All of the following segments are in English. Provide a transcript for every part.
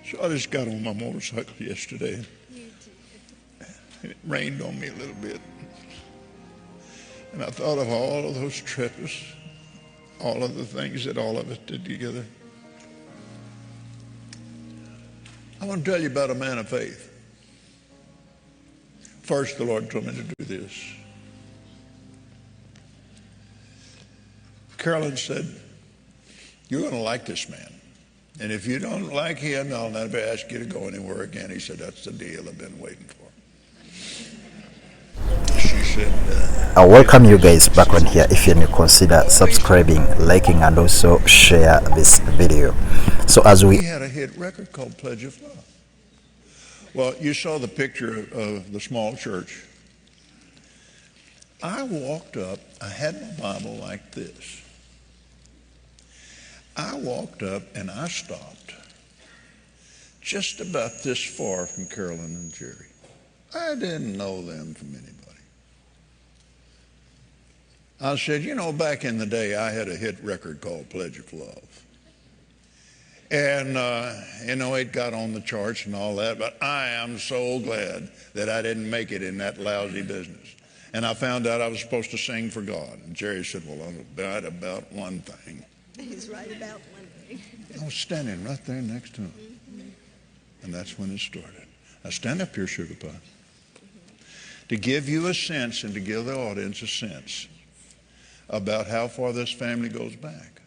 So I just got on my motorcycle yesterday. And it rained on me a little bit. And I thought of all of those trips, all of the things that all of us did together. I want to tell you about a man of faith. First, the Lord told me to do this. Carolyn said, "You're going to like this man. And if you don't like him, I'll never ask you to go anywhere again." He said, "That's the deal I've been waiting for." She said, I welcome you guys back on here. If you're new, consider subscribing, liking, and also share this video. So as we had a hit record called Pledge of Love. Well, you saw the picture of the small church. I walked up, I had my Bible like this. I walked up and I stopped just about this far from Carolyn and Jerry. I didn't know them from anybody. I said, you know, back in the day, I had a hit record called Pledge of Love. And, you know, it got on the charts and all that, but I am so glad that I didn't make it in that lousy business. And I found out I was supposed to sing for God. And Jerry said, well, I'm right about one thing. He's right about one thing. I was standing right there next to him. And that's when it started. Now stand up here, Sugar Pie. To give you a sense and to give the audience a sense about how far this family goes back.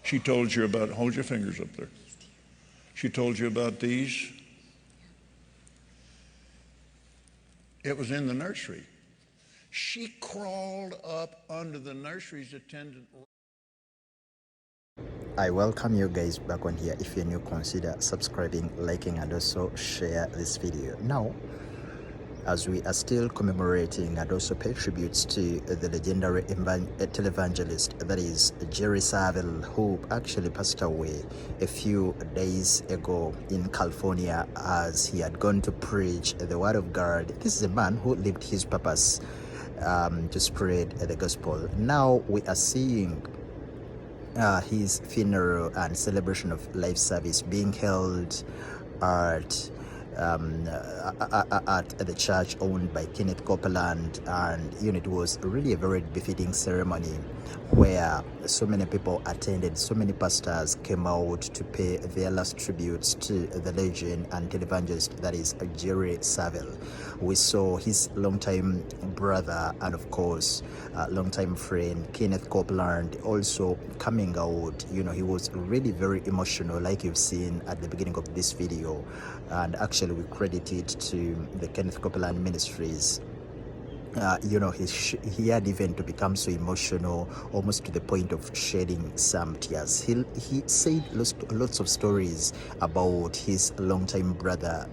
She told you about, hold your fingers up there. She told you about these. It was in the nursery. She crawled up under the nursery's attendant. I welcome you guys back on here. If you're new, consider subscribing, liking, and also share this video. Now, as we are still commemorating and also pay tributes to the legendary televangelist, that is Jerry Savelle, who actually passed away a few days ago in California as he had gone to preach the word of God. This is a man who lived his purpose to spread the gospel. Now we are seeing his funeral and celebration of life service being held at the church owned by Kenneth Copeland, and you know, it was really a very befitting ceremony where so many people attended. So many pastors came out to pay their last tributes to the legend and televangelist, that is Jerry Savelle. We saw his longtime brother and of course longtime friend Kenneth Copeland also coming out. You know, he was really very emotional, like you've seen at the beginning of this video, and actually we credit it to the Kenneth Copeland Ministries. You know, he had even to become so emotional, almost to the point of shedding some tears. He said lots of stories about his longtime brother,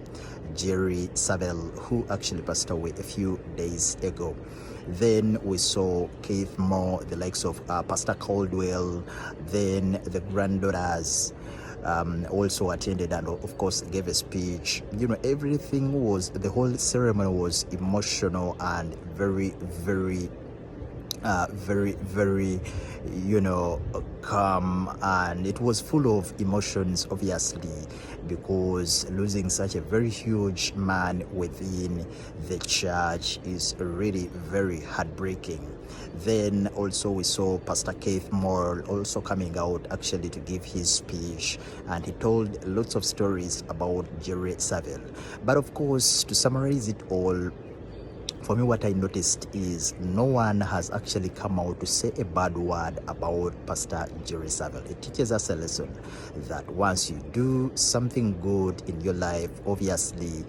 Jerry Savelle, who actually passed away a few days ago. Then we saw Keith Moore, the likes of Pastor Caldwell, then the granddaughters also attended and of course gave a speech. You know, everything was, the whole ceremony was emotional and very, you know, calm, and it was full of emotions, obviously, because losing such a very huge man within the church is really very heartbreaking. Then also we saw Pastor Keith Moore also coming out actually to give his speech, and he told lots of stories about Jerry Savelle. But of course, to summarize it all, for me, what I noticed is no one has actually come out to say a bad word about Pastor Jerry Savelle. It teaches us a lesson that once you do something good in your life, obviously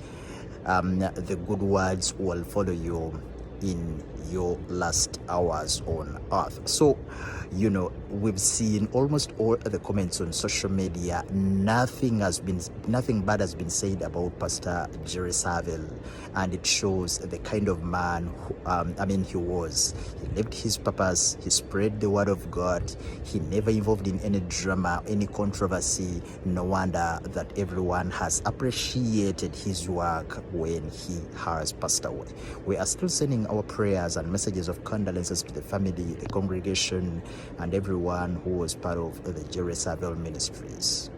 the good words will follow you in your last hours on earth. So, you know, we've seen almost all the comments on social media. Nothing bad has been said about Pastor Jerry Savelle, and it shows the kind of man who, he was. He lived his purpose. He spread the word of God. He never involved in any drama, any controversy. No wonder that everyone has appreciated his work when he has passed away. We are still sending our prayers and messages of condolences to the family, the congregation, and everyone who was part of the Jerry Savelle Ministries.